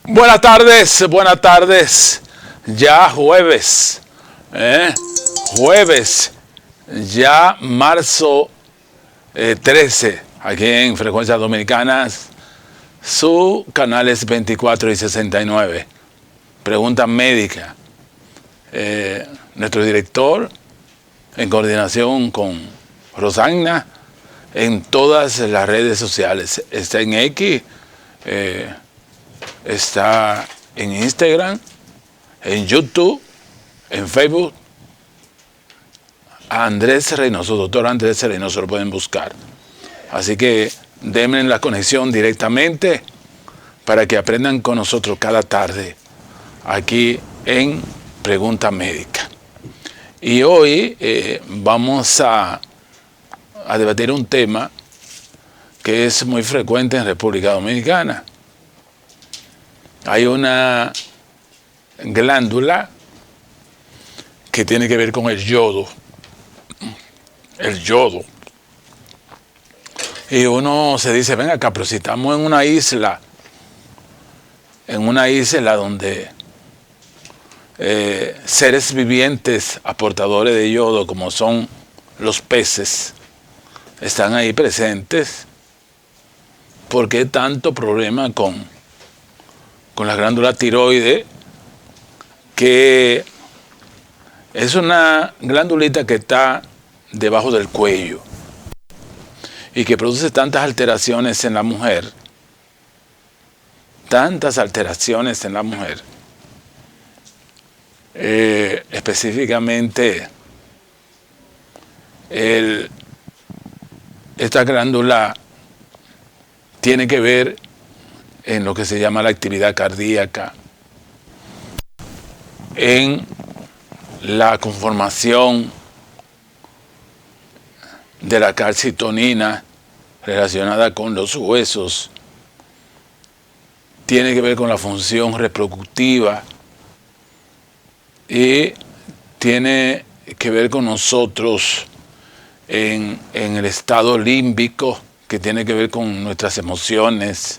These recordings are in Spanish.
Buenas tardes, buenas tardes. Ya jueves, jueves, ya marzo 13, aquí en Frecuencias Dominicanas. Su canal es 24 y 69. Pregunta médica. Nuestro director, en coordinación con Rosagna, en todas las redes sociales. Está en X, está en Instagram, en YouTube, en Facebook. A Andrés Reynoso, doctor Andrés Reynoso, lo pueden buscar. Así que denme la conexión directamente para que aprendan con nosotros cada tarde aquí en Pregunta Médica. Y hoy vamos a debatir un tema que es muy frecuente en República Dominicana. Hay una glándula que tiene que ver con el yodo. El yodo. Y uno se dice, ven acá, pero si estamos en una isla donde seres vivientes aportadores de yodo, como son los peces, están ahí presentes, ¿por qué tanto problema con la glándula tiroides, que es una glandulita que está debajo del cuello y que produce tantas alteraciones en la mujer, específicamente esta glándula tiene que ver en lo que se llama la actividad cardíaca, en la conformación de la calcitonina relacionada con los huesos, tiene que ver con la función reproductiva y tiene que ver con nosotros en el estado límbico, que tiene que ver con nuestras emociones.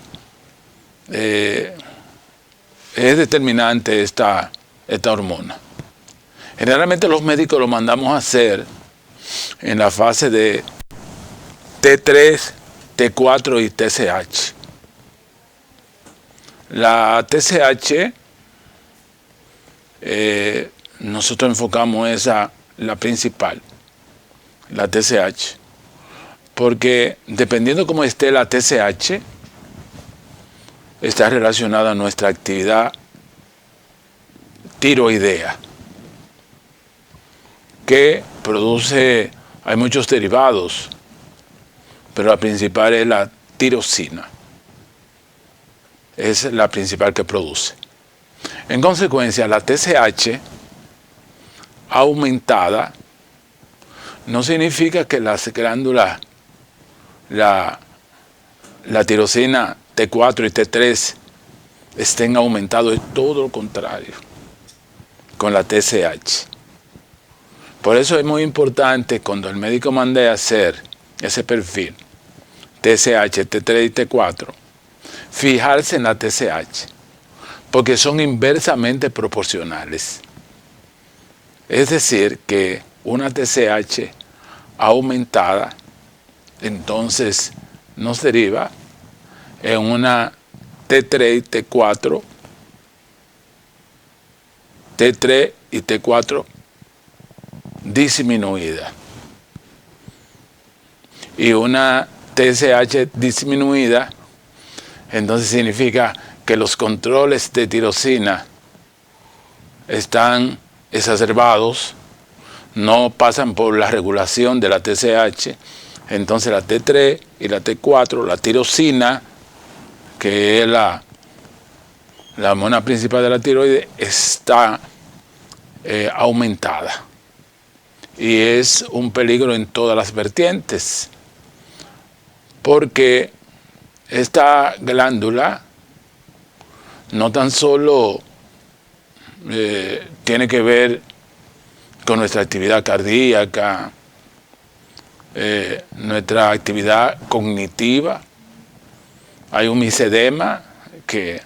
Es determinante esta hormona. Generalmente los médicos lo mandamos a hacer en la fase de T3, T4 y TSH. La TSH, nosotros enfocamos la principal, la TSH, porque dependiendo cómo esté la TSH, está relacionada a nuestra actividad tiroidea, que produce, hay muchos derivados, pero la principal es la tirosina. Es la principal que produce. En consecuencia, la TSH aumentada no significa que las glándulas, la tirosina T4 y T3 estén aumentados, es todo lo contrario con la TSH. Por eso es muy importante cuando el médico mande a hacer ese perfil TSH, T3 y T4, fijarse en la TSH, porque son inversamente proporcionales. Es decir, que una TSH aumentada entonces nos deriva en una T3 y T4, T3 y T4 disminuida. Y una TSH disminuida, entonces significa que los controles de tirosina están exacerbados, no pasan por la regulación de la TSH. Entonces la T3 y la T4, la tirosina, que es la hormona principal de la tiroides, está aumentada. Y es un peligro en todas las vertientes, porque esta glándula no tan solo tiene que ver con nuestra actividad cardíaca, nuestra actividad cognitiva, Hay un misedema que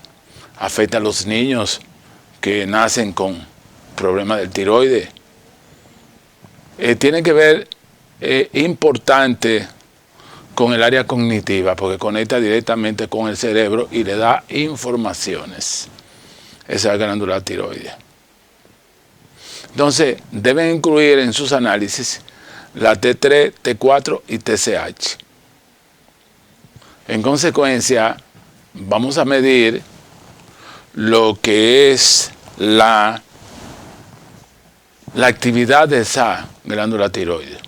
afecta a los niños que nacen con problemas del tiroides. Tiene que ver importante con el área cognitiva, porque conecta directamente con el cerebro y le da informaciones. Esa glándula tiroides. Entonces, deben incluir en sus análisis la T3, T4 y TSH. En consecuencia, vamos a medir lo que es la actividad de esa glándula tiroides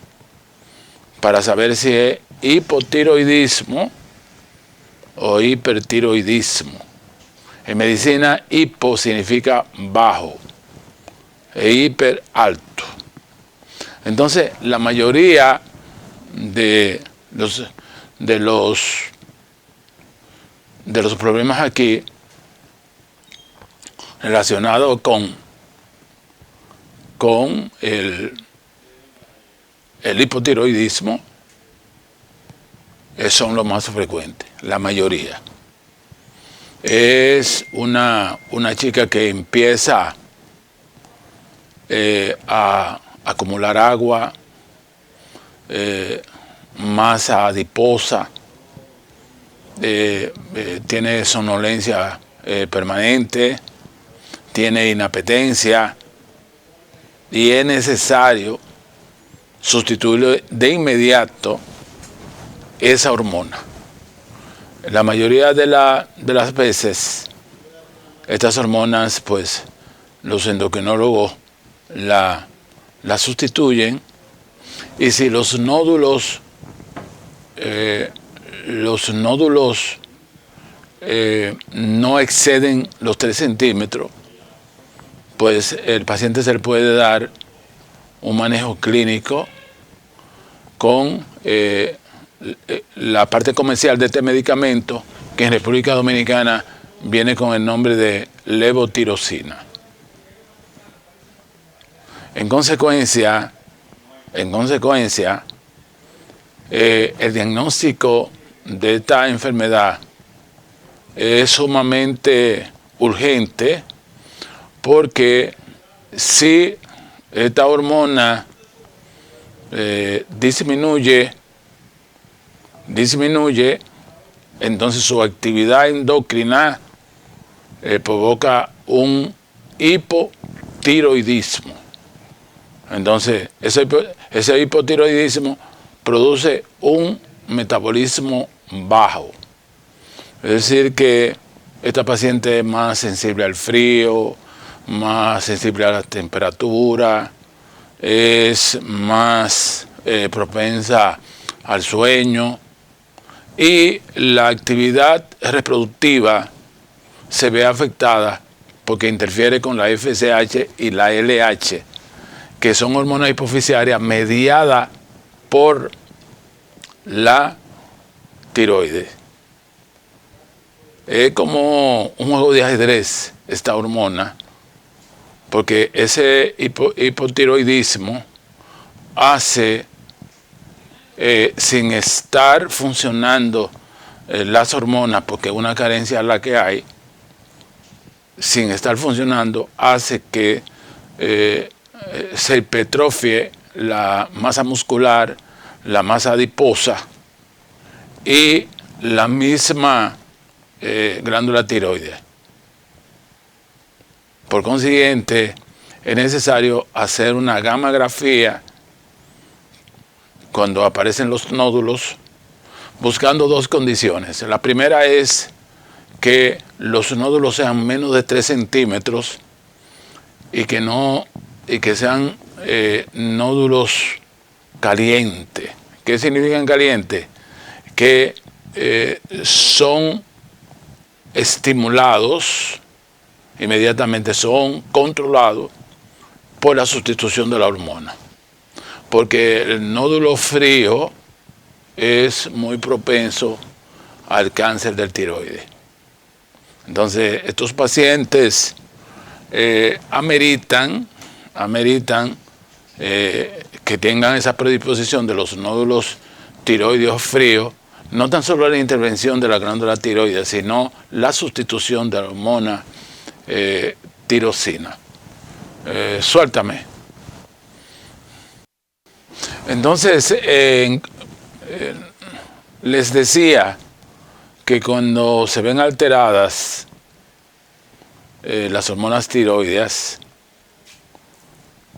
para saber si es hipotiroidismo o hipertiroidismo. En medicina, hipo significa bajo e hiper alto. Entonces, la mayoría de los problemas aquí relacionados con el hipotiroidismo son los más frecuentes, la mayoría. Es una chica que empieza a acumular agua, masa adiposa, tiene somnolencia permanente, tiene inapetencia, y es necesario sustituir de inmediato esa hormona. La mayoría de las veces, estas hormonas, pues, los endocrinólogos la sustituyen, y si los nódulos no exceden los 3 centímetros, pues el paciente se le puede dar un manejo clínico con la parte comercial de este medicamento, que en República Dominicana viene con el nombre de levotirosina. En consecuencia, el diagnóstico de esta enfermedad es sumamente urgente, porque si esta hormona disminuye, entonces su actividad endocrina provoca un hipotiroidismo. Entonces, ese hipotiroidismo produce un metabolismo bajo. Es decir, que esta paciente es más sensible al frío, más sensible a la temperatura, es más propensa al sueño, y la actividad reproductiva se ve afectada porque interfiere con la FSH y la LH, que son hormonas hipofisiarias mediadas por la tiroides. Es como un juego de ajedrez esta hormona, porque ese hipotiroidismo hace, sin estar funcionando las hormonas, porque una carencia es la que hay, sin estar funcionando, hace que se hipertrofie la masa muscular, la masa adiposa y la misma glándula tiroides. Por consiguiente, es necesario hacer una gammagrafía cuando aparecen los nódulos, buscando 2 condiciones. La primera es que los nódulos sean menos de 3 centímetros y que sean nódulos calientes. ¿Qué significan calientes? Que son estimulados, inmediatamente son controlados por la sustitución de la hormona. Porque el nódulo frío es muy propenso al cáncer del tiroides. Entonces, estos pacientes ameritan que tengan esa predisposición de los nódulos tiroideos fríos, no tan solo la intervención de la glándula tiroides, sino la sustitución de la hormona tirosina. Suéltame. Entonces, les decía que cuando se ven alteradas las hormonas tiroides,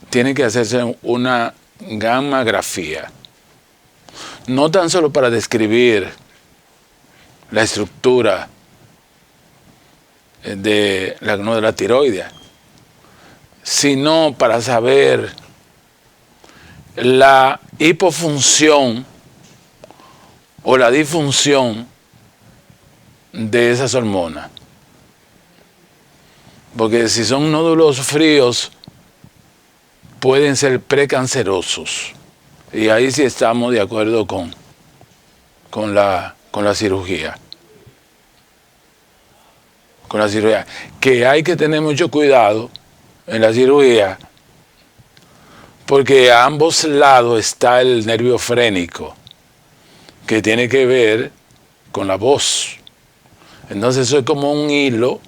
tiene que hacerse una gammagrafía, no tan solo para describir la estructura de la glándula tiroides, sino para saber la hipofunción o la disfunción de esas hormonas. Porque si son nódulos fríos, pueden ser precancerosos. Y ahí sí estamos de acuerdo con la cirugía. Con la cirugía. Que hay que tener mucho cuidado en la cirugía, porque a ambos lados está el nervio frénico, que tiene que ver con la voz. Entonces eso es como un hilo,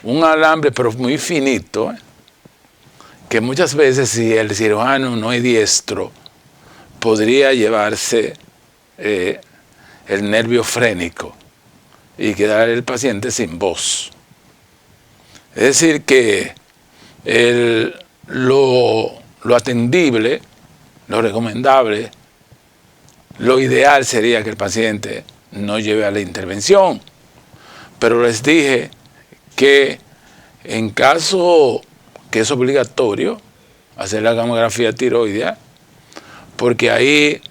un alambre, pero muy finito, que muchas veces, si el cirujano no es diestro, podría llevarse el nervio frénico y quedar el paciente sin voz. Es decir, que lo atendible, lo recomendable, lo ideal sería que el paciente no lleve a la intervención. Pero les dije que en caso que es obligatorio hacer la gamografía tiroidea, porque ahí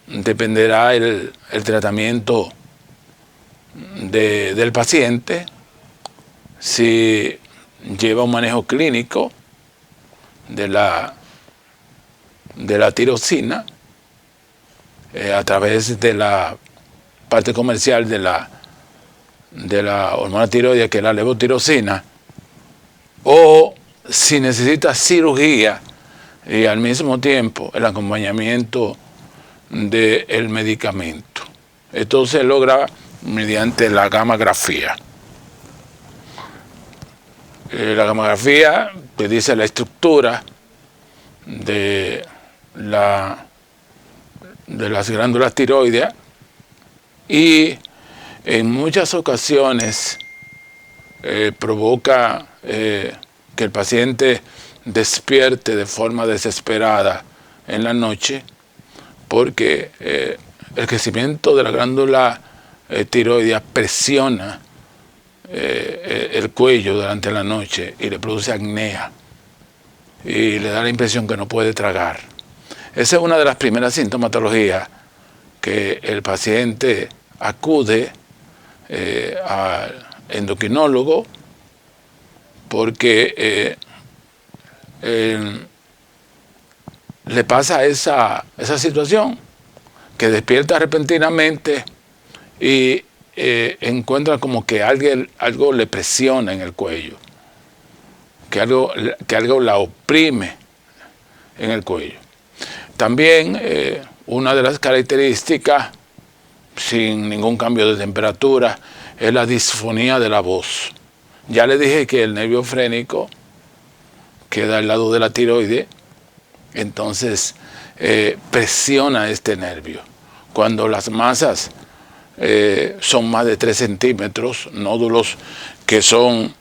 dependerá el tratamiento del paciente, si lleva un manejo clínico de la tirosina a través de la parte comercial de la hormona tiroidea, que es la levotirosina, o si necesita cirugía y al mismo tiempo el acompañamiento del medicamento. Esto se logra mediante la gamografía. La gamografía te dice la estructura de las glándulas tiroideas y en muchas ocasiones provoca que el paciente despierte de forma desesperada en la noche, porque el crecimiento de la glándula tiroidea presiona el cuello durante la noche y le produce apnea y le da la impresión que no puede tragar. Esa es una de las primeras sintomatologías que el paciente acude al endocrinólogo, porque le pasa esa situación, que despierta repentinamente y encuentra como que algo le presiona en el cuello, que algo la oprime en el cuello. También una de las características, sin ningún cambio de temperatura, es la disfonía de la voz. Ya le dije que el nervio frénico queda al lado de la tiroide, entonces presiona este nervio. Cuando las masas son más de 3 centímetros, nódulos que son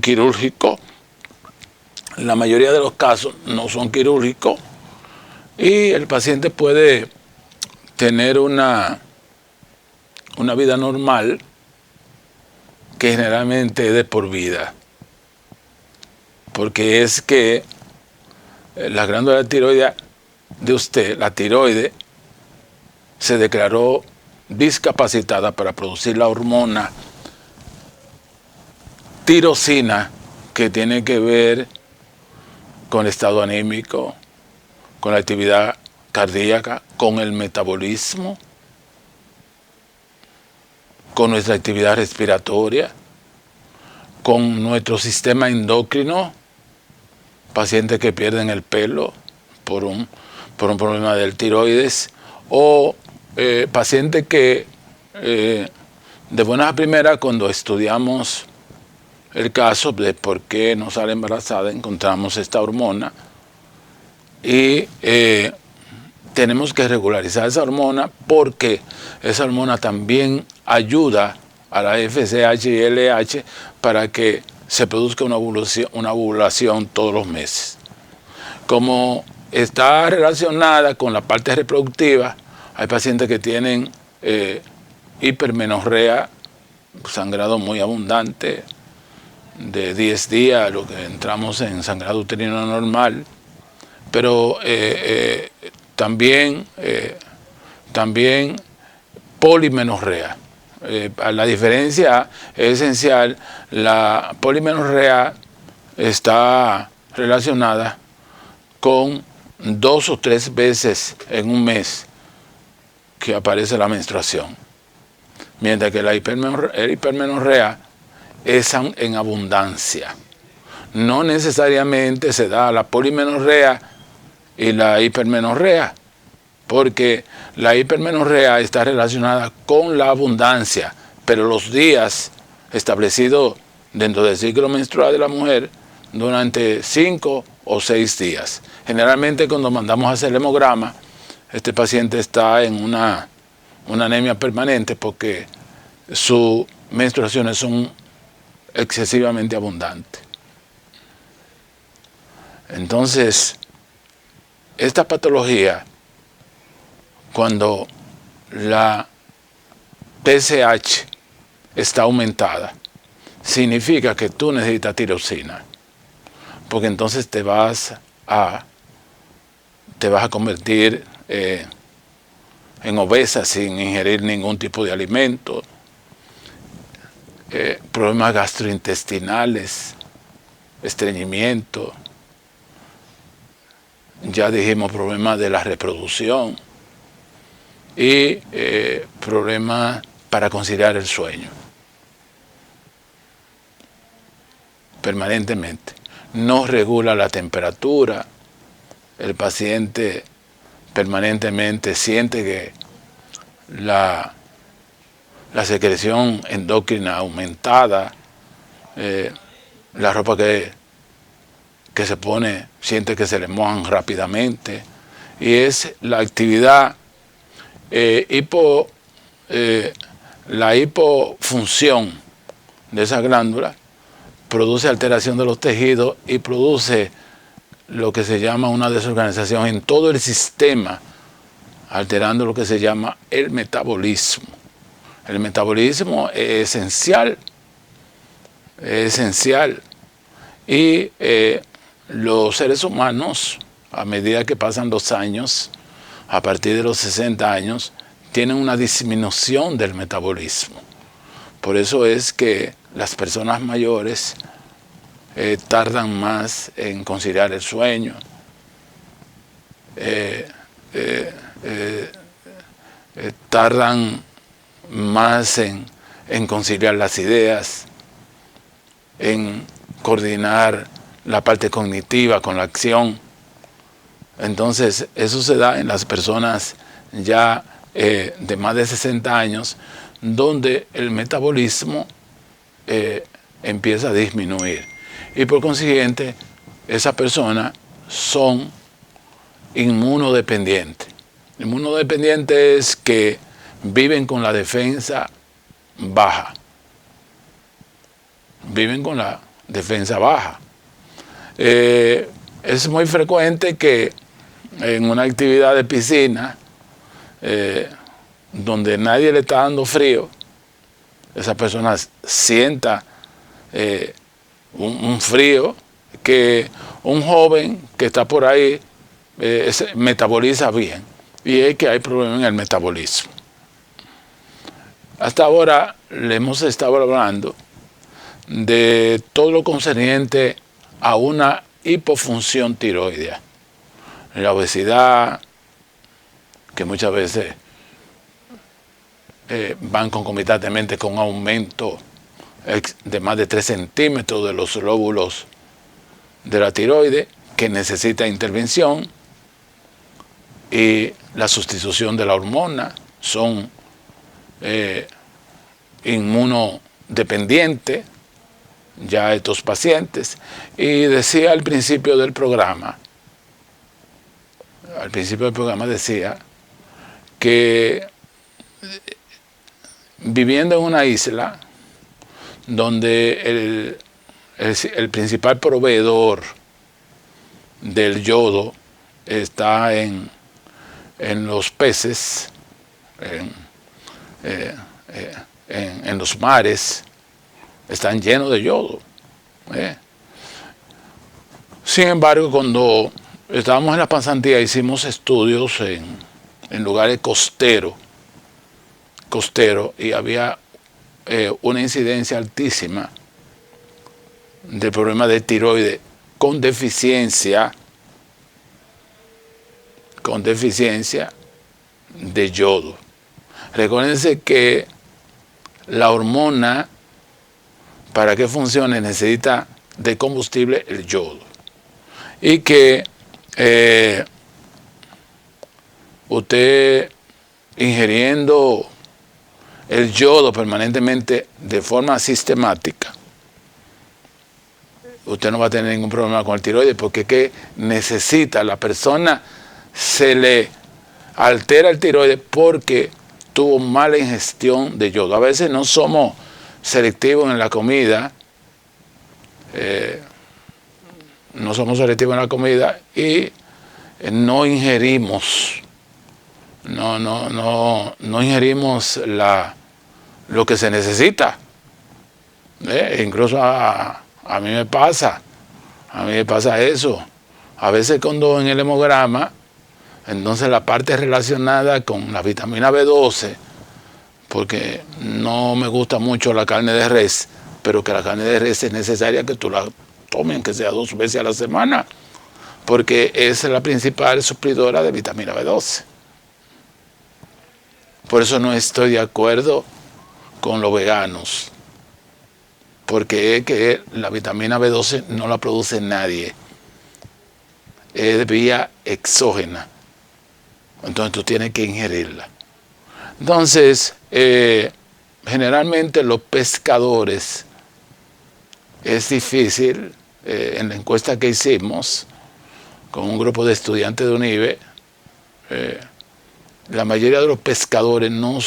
quirúrgicos, en la mayoría de los casos no son quirúrgicos, y el paciente puede tener una vida normal, que generalmente es de por vida, porque es que la glándula tiroidea de usted, la tiroide, se declaró discapacitada para producir la hormona tirosina, que tiene que ver con el estado anímico, con la actividad cardíaca, con el metabolismo, con nuestra actividad respiratoria, con nuestro sistema endocrino, pacientes que pierden el pelo por por un problema del tiroides, o pacientes que de buenas a primeras, cuando estudiamos el caso de por qué no sale embarazada, encontramos esta hormona y tenemos que regularizar esa hormona, porque esa hormona también ayuda a la FSH y LH para que se produzca una ovulación todos los meses. Como está relacionada con la parte reproductiva, hay pacientes que tienen hipermenorrea, sangrado muy abundante, de 10 días, lo que entramos en sangrado uterino normal, pero también polimenorrea. La diferencia es esencial. La polimenorrea está relacionada con 2 o 3 veces en un mes que aparece la menstruación, mientras que la hipermenorrea es en abundancia. No necesariamente se da la polimenorrea y la hipermenorrea, porque la hipermenorrea está relacionada con la abundancia, pero los días establecidos dentro del ciclo menstrual de la mujer durante 5 o 6 días. Generalmente cuando mandamos a hacer el hemograma, este paciente está en una anemia permanente porque sus menstruaciones son excesivamente abundantes. Entonces, esta patología, cuando la TSH está aumentada, significa que tú necesitas tiroxina, porque entonces te vas a convertir en obesa sin ingerir ningún tipo de alimento, problemas gastrointestinales, estreñimiento, ya dijimos problemas de la reproducción y problemas para conciliar el sueño permanentemente. No regula la temperatura, el paciente permanentemente siente que la secreción endocrina aumentada, la ropa que se pone siente que se le mojan rápidamente, y es la actividad la hipofunción de esa glándula produce alteración de los tejidos y produce lo que se llama una desorganización en todo el sistema, alterando lo que se llama el metabolismo. El metabolismo es esencial, y los seres humanos, a medida que pasan los años, a partir de los 60 años, tienen una disminución del metabolismo. Por eso es que las personas mayores tardan más en conciliar el sueño, tardan más en conciliar las ideas, en coordinar la parte cognitiva con la acción. Entonces, eso se da en las personas ya de más de 60 años, donde el metabolismo empieza a disminuir. Y por consiguiente, esas personas son inmunodependientes. Inmunodependientes es que viven con la defensa baja. Viven con la defensa baja. Es muy frecuente que en una actividad de piscina, donde nadie le está dando frío, esa persona sienta un frío que un joven que está por ahí metaboliza bien, y es que hay problemas en el metabolismo. Hasta ahora le hemos estado hablando de todo lo concerniente a una hipofunción tiroidea, la obesidad, que muchas veces van concomitantemente con un aumento de más de 3 centímetros de los lóbulos de la tiroides, que necesita intervención, y la sustitución de la hormona, son inmunodependientes ya estos pacientes. Y decía al principio del programa, decía que viviendo en una isla donde el principal proveedor del yodo está en los peces, en los mares, están llenos de yodo. Sin embargo, cuando estábamos en la pasantía, hicimos estudios en lugares costeros, y había una incidencia altísima del problema de tiroides con deficiencia de yodo. Recuérdense que la hormona, para que funcione, necesita de combustible el yodo. Y que usted ingiriendo el yodo permanentemente de forma sistemática, usted no va a tener ningún problema con el tiroides, porque ¿qué necesita? La persona se le altera el tiroides porque tuvo mala ingestión de yodo. A veces no somos selectivos en la comida, y no ingerimos, no ingerimos lo que se necesita. Incluso a mí me pasa eso. A veces cuando en el hemograma, entonces la parte relacionada con la vitamina B12, porque no me gusta mucho la carne de res, pero que la carne de res es necesaria que tú la tomes, aunque sea 2 veces a la semana, porque es la principal suplidora de vitamina B12. Por eso no estoy de acuerdo con los veganos, porque es que la vitamina B12 no la produce nadie, es de vía exógena, entonces tú tienes que ingerirla. Entonces, generalmente los pescadores, es difícil, en la encuesta que hicimos con un grupo de estudiantes de UNIBE, la mayoría de los pescadores no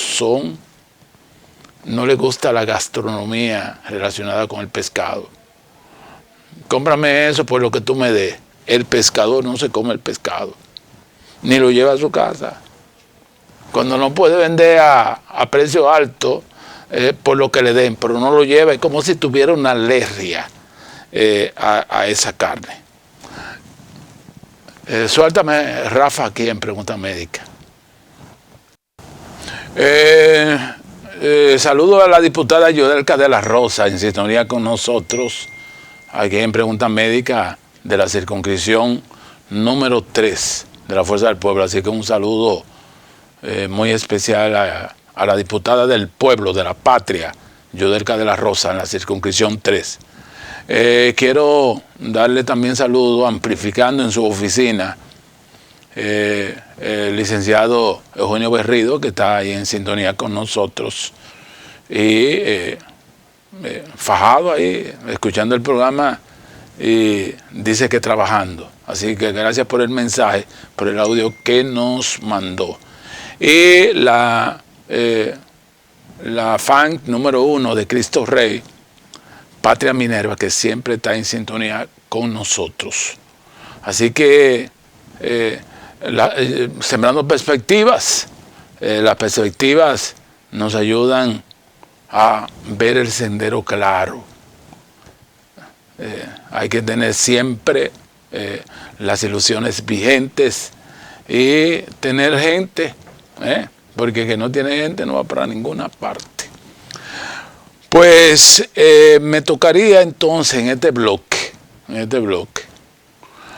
les gusta la gastronomía relacionada con el pescado. Cómprame eso por lo que tú me des. El pescador no se come el pescado, ni lo lleva a su casa. Cuando no puede vender a precio alto, por lo que le den, pero no lo lleva, es como si tuviera una alergia a esa carne. Suéltame, Rafa, aquí en Pregunta Médica. Saludo a la diputada Yodelka de la Rosa, en sintonía con nosotros, aquí en Pregunta Médica de la circunscripción número 3 de la Fuerza del Pueblo. Así que un saludo muy especial a la diputada del pueblo, de la patria, Yodelka de la Rosa, en la circunscripción 3. Quiero darle también saludo, amplificando en su oficina, el licenciado Eugenio Berrido, que está ahí en sintonía con nosotros, y fajado ahí, escuchando el programa, y dice que trabajando. Así que gracias por el mensaje, por el audio que nos mandó. Y la fan número 1 de Cristo Rey, Patria Minerva, que siempre está en sintonía con nosotros. Así que sembrando perspectivas, las perspectivas nos ayudan a ver el sendero claro. Hay que tener siempre las ilusiones vigentes y tener gente, porque que no tiene gente no va para ninguna parte. Pues me tocaría entonces en este bloque,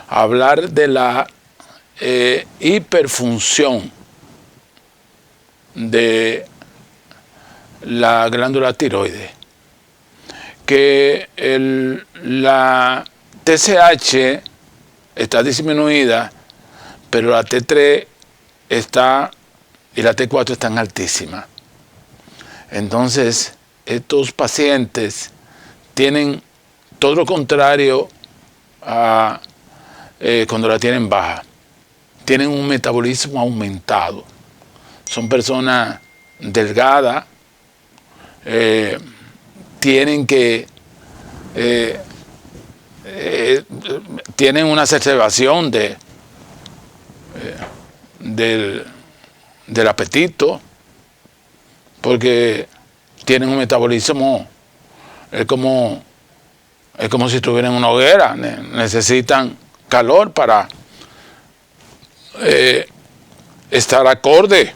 hablar de la hiperfunción de la glándula tiroides, que la TSH está disminuida, pero la T3 está, y la T4 están altísimas. Entonces, estos pacientes tienen todo lo contrario a cuando la tienen baja. Tienen un metabolismo aumentado. Son personas delgadas, tienen una exacerbación del apetito, porque tienen un metabolismo, es como si estuvieran en una hoguera, necesitan calor para estar acorde.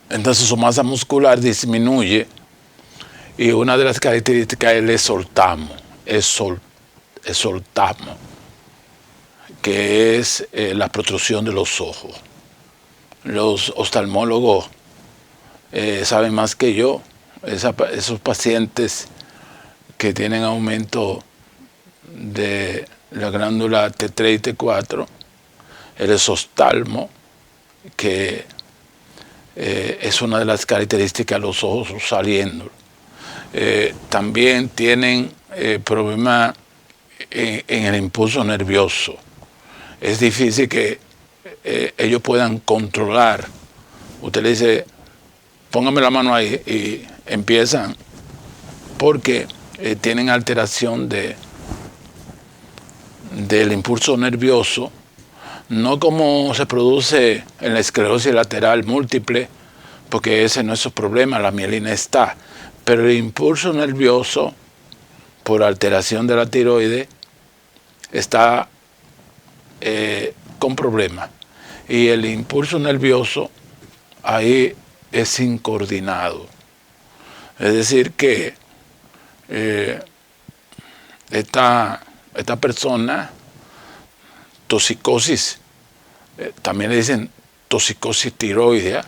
Entonces su masa muscular disminuye y una de las características es el exoltamo, que es la protrusión de los ojos. Los oftalmólogos saben más que yo. Esos pacientes que tienen aumento de la glándula T3 y T4, el exoftalmo, que es una de las características de los ojos saliendo. También tienen problemas en el impulso nervioso. Es difícil que ellos puedan controlar. Usted le dice, póngame la mano ahí, y empiezan, porque tienen alteración del impulso nervioso, no como se produce en la esclerosis lateral múltiple, porque ese no es su problema, la mielina está, pero el impulso nervioso, por alteración de la tiroides, está con problemas. Y el impulso nervioso ahí es incoordinado. Es decir que esta persona, toxicosis, también le dicen toxicosis tiroidea,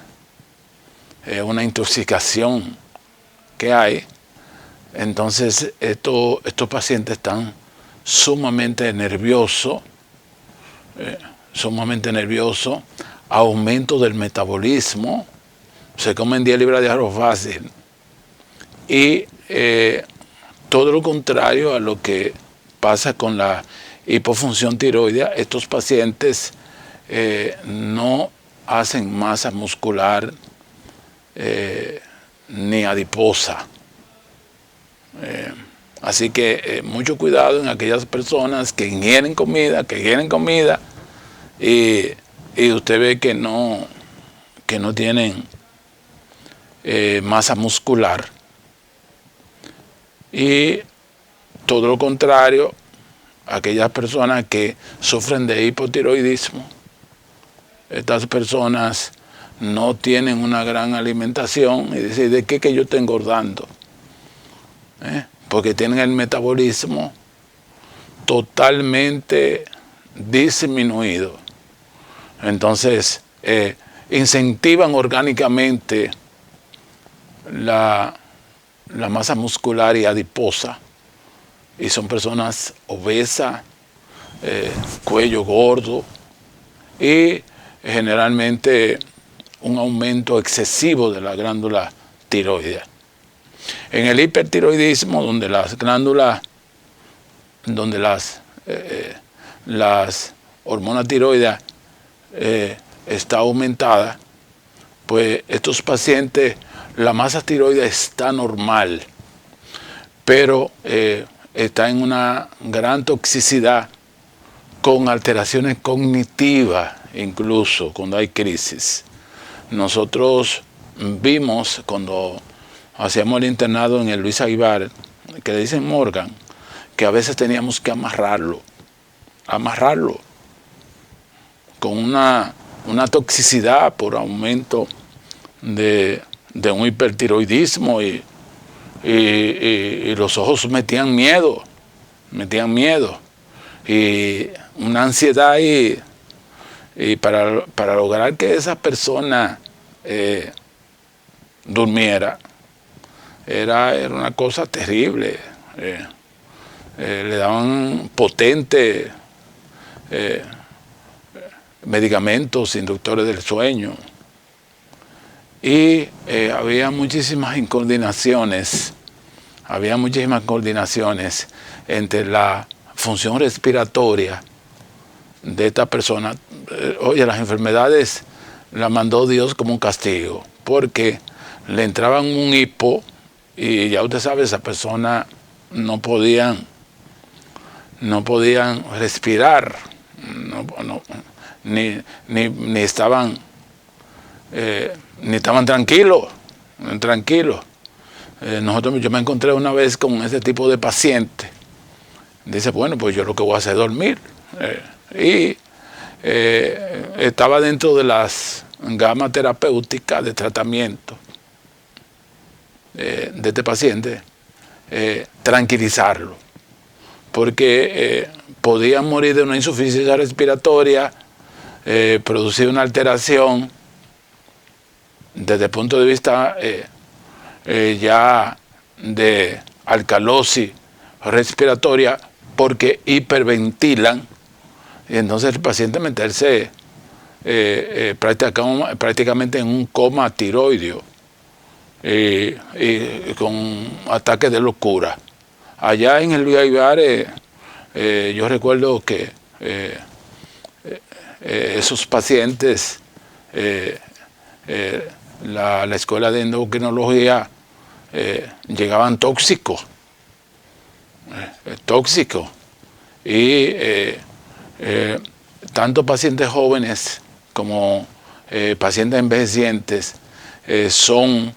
es una intoxicación que hay. Entonces estos pacientes están sumamente nerviosos, aumento del metabolismo, se comen 10 libras de arroz fácil, y todo lo contrario a lo que pasa con la hipofunción tiroidea. Estos pacientes no hacen masa muscular ni adiposa. Así que mucho cuidado en aquellas personas que ingieren comida, y usted ve que no tienen masa muscular. Y todo lo contrario, aquellas personas que sufren de hipotiroidismo, estas personas no tienen una gran alimentación y dicen, ¿de qué que yo estoy engordando? Porque tienen el metabolismo totalmente disminuido. Entonces, incentivan orgánicamente la masa muscular y adiposa, y son personas obesas, cuello gordo, y generalmente un aumento excesivo de la glándula tiroidea. En el hipertiroidismo, donde las glándulas, las hormonas tiroideas está aumentada, pues estos pacientes, la masa tiroidea está normal, pero está en una gran toxicidad, con alteraciones cognitivas, incluso cuando hay crisis. Nosotros vimos cuando hacíamos el internado en el Luis Aguilar, que le dicen Morgan, que a veces teníamos que amarrarlo con una toxicidad por aumento de un hipertiroidismo, y los ojos metían miedo, y una ansiedad, y para lograr que esa persona durmiera, era una cosa terrible. Le daban potente medicamentos, inductores del sueño. Y había muchísimas coordinaciones entre la función respiratoria de esta persona. Oye, las enfermedades las mandó Dios como un castigo, porque le entraban un hipo y ya usted sabe, esa persona no podían respirar, ni estaban tranquilos. Yo me encontré una vez con ese tipo de paciente. Dice, bueno, pues yo lo que voy a hacer es dormir. Estaba dentro de las gamas terapéuticas de tratamiento de este paciente, tranquilizarlo, porque podía morir de una insuficiencia respiratoria, producir una alteración desde el punto de vista ya de alcalosis respiratoria, porque hiperventilan, y entonces el paciente meterse prácticamente en un coma tiroideo y con ataques de locura. Allá en el Vivar, yo recuerdo que esos pacientes, la escuela de endocrinología, llegaban tóxicos, y tanto pacientes jóvenes como pacientes envejecientes son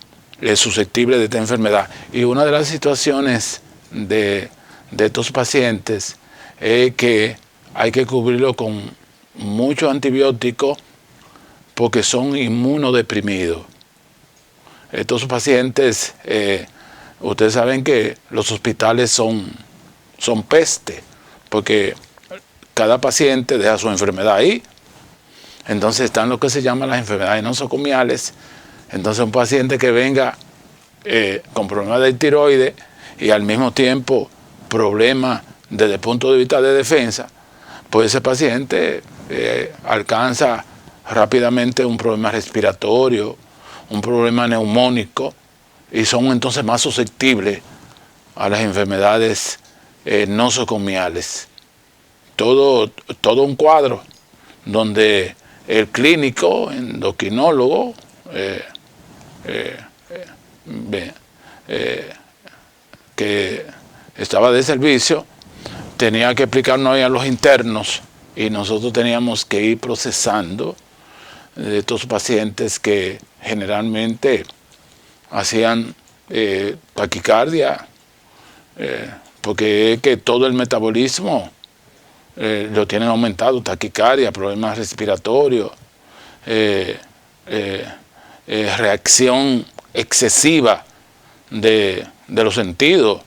susceptibles de esta enfermedad. Y una de las situaciones de estos pacientes es que hay que cubrirlo con mucho antibiótico, porque son inmunodeprimidos. Estos pacientes, ustedes saben que los hospitales son peste, porque cada paciente deja su enfermedad ahí. Entonces están lo que se llaman las enfermedades nosocomiales. Entonces un paciente que venga con problemas de tiroides y al mismo tiempo problemas desde el punto de vista de defensa, pues ese paciente alcanza rápidamente un problema respiratorio, un problema neumónico, y son entonces más susceptibles a las enfermedades nosocomiales. Todo un cuadro donde el clínico, endocrinólogo, que estaba de servicio, tenía que explicarnos a los internos, y nosotros teníamos que ir procesando de estos pacientes que generalmente hacían taquicardia, porque es que todo el metabolismo lo tienen aumentado, taquicardia, problemas respiratorios, reacción excesiva de los sentidos.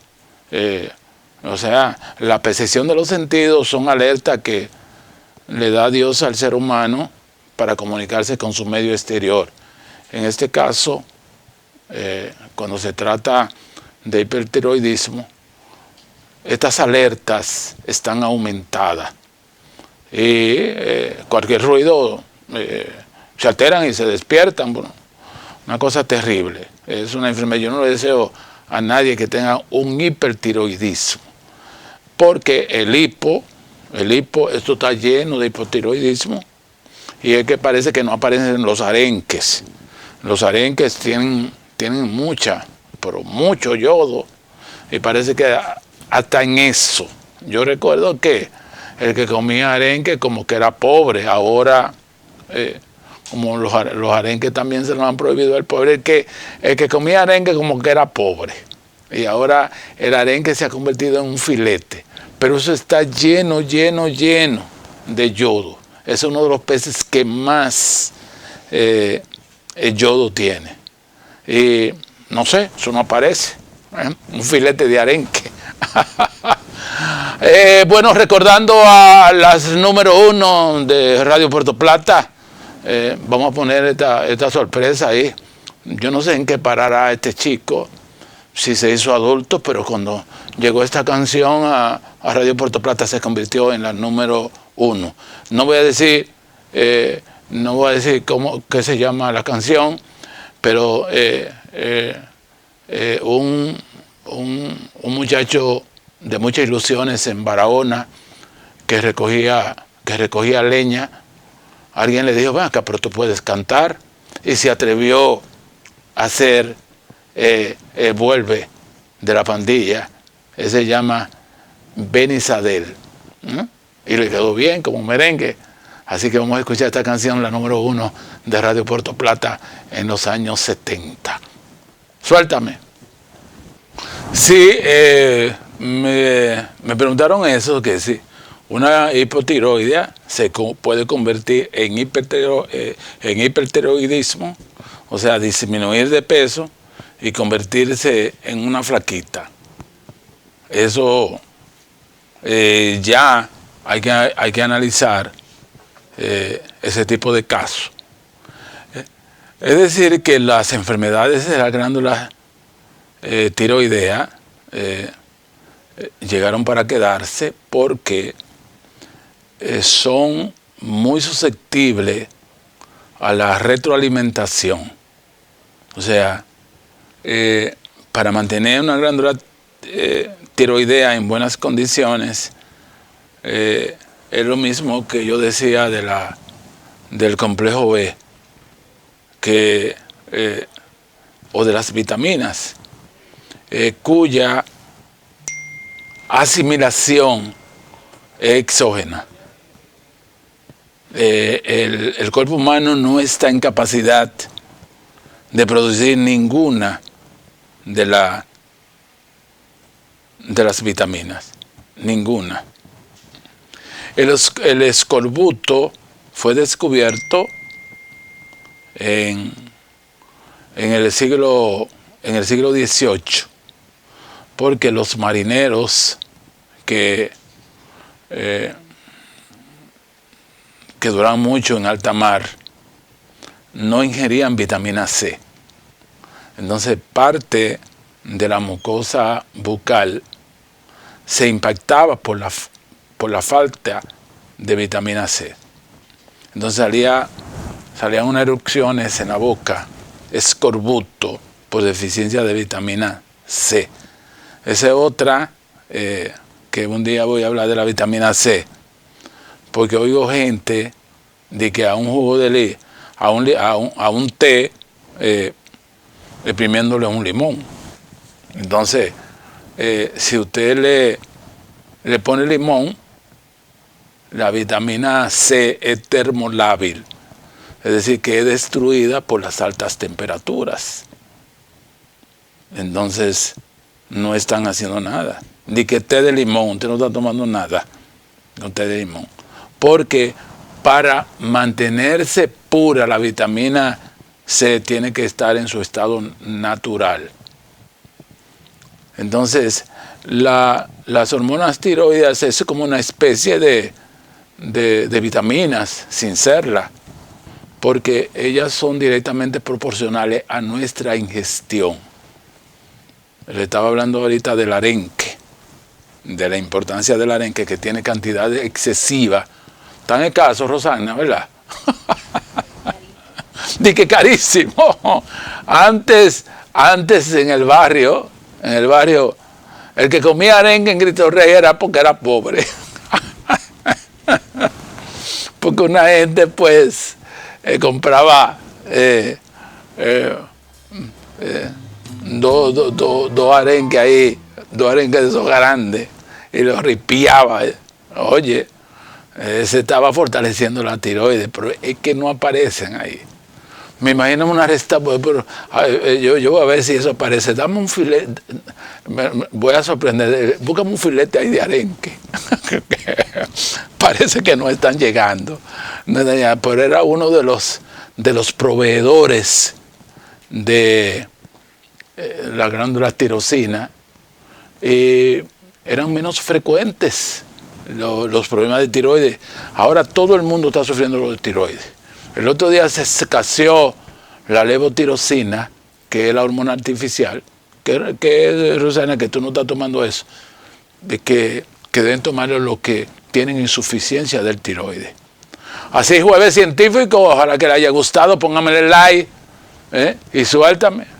O sea, la percepción de los sentidos son alertas que le da Dios al ser humano para comunicarse con su medio exterior. En este caso, cuando se trata de hipertiroidismo, estas alertas están aumentadas, y cualquier ruido se alteran y se despiertan. Bueno, una cosa terrible. Es una enfermedad. Yo no le deseo a nadie que tenga un hipertiroidismo, porque el hipo, esto está lleno de hipotiroidismo, y es que parece que no aparecen los arenques. Los arenques tienen mucho yodo, y parece que hasta en eso. Yo recuerdo que el que comía arenque como que era pobre. Ahora, como los arenques también se lo han prohibido al pobre, el que comía arenque como que era pobre. Y ahora el arenque se ha convertido en un filete. Pero eso está lleno de yodo. Es uno de los peces que más yodo tiene. Y no sé, eso no aparece. Un filete de arenque. Bueno, recordando a las número 1 de Radio Puerto Plata, vamos a poner esta sorpresa ahí. Yo no sé en qué parará este chico, si se hizo adulto, pero cuando llegó esta canción a Radio Puerto Plata se convirtió en la número 1. No voy a decir no voy a decir qué se llama la canción, pero un muchacho de muchas ilusiones en Barahona que recogía leña, alguien le dijo, ven acá, pero tú puedes cantar, y se atrevió a hacer Vuelve de la Pandilla. Ese se llama Benny Sadel, y le quedó bien como merengue. Así que vamos a escuchar esta canción, la número 1 de Radio Puerto Plata en los años 70. Suéltame. Sí, me preguntaron eso, que sí, una hipotiroidea se puede convertir en hipertiroidismo, o sea, disminuir de peso y convertirse en una flaquita. Eso ya hay que analizar ese tipo de casos. Es decir, que las enfermedades de la glándula tiroidea llegaron para quedarse porque son muy susceptibles a la retroalimentación. O sea, para mantener una glándula tiroidea en buenas condiciones, es lo mismo que yo decía del complejo B, o de las vitaminas, cuya asimilación es exógena. El cuerpo humano no está en capacidad de producir ninguna de las vitaminas, ninguna. El escorbuto fue descubierto en el siglo XVIII, porque los marineros que duran mucho en alta mar no ingerían vitamina C. Entonces parte de la mucosa bucal se impactaba por la falta de vitamina C. Entonces salían unas erupciones en la boca, escorbuto, por deficiencia de vitamina C. Esa es otra, que un día voy a hablar de la vitamina C, porque oigo gente de que a un jugo de a un té, exprimiéndole un limón. Entonces, si usted le pone limón, la vitamina C es termolábil, es decir, que es destruida por las altas temperaturas. Entonces, no están haciendo nada. Ni que té de limón, usted no está tomando nada con té de limón. Porque para mantenerse pura la vitamina C tiene que estar en su estado natural. Entonces, las hormonas tiroides es como una especie de vitaminas, sin serla, porque ellas son directamente proporcionales a nuestra ingestión. Le estaba hablando ahorita del arenque, de la importancia del arenque, que tiene cantidad excesiva, tan escaso, Rosana, ¿verdad? Di que carísimo. Antes en el barrio, el que comía arenque en Cristo Rey era porque era pobre. Porque una gente pues compraba dos arenques ahí, dos arenques de esos grandes, y los ripiaba. Oye, se estaba fortaleciendo la tiroides, pero es que no aparecen ahí. Me imagino una receta, pero yo voy a ver si eso aparece. Dame un filete, voy a sorprender, búscame un filete ahí de arenque. Parece que no están llegando. Pero era uno de los proveedores de la glándula tirosina, y eran menos frecuentes los problemas de tiroides. Ahora todo el mundo está sufriendo los de tiroides. El otro día se escaseó la levotirosina, que es la hormona artificial, que Rosana, que tú no estás tomando eso, de que deben tomarlo los que tienen insuficiencia del tiroides. Así, Jueves Científico, ojalá que le haya gustado, pónganme el like y suéltame.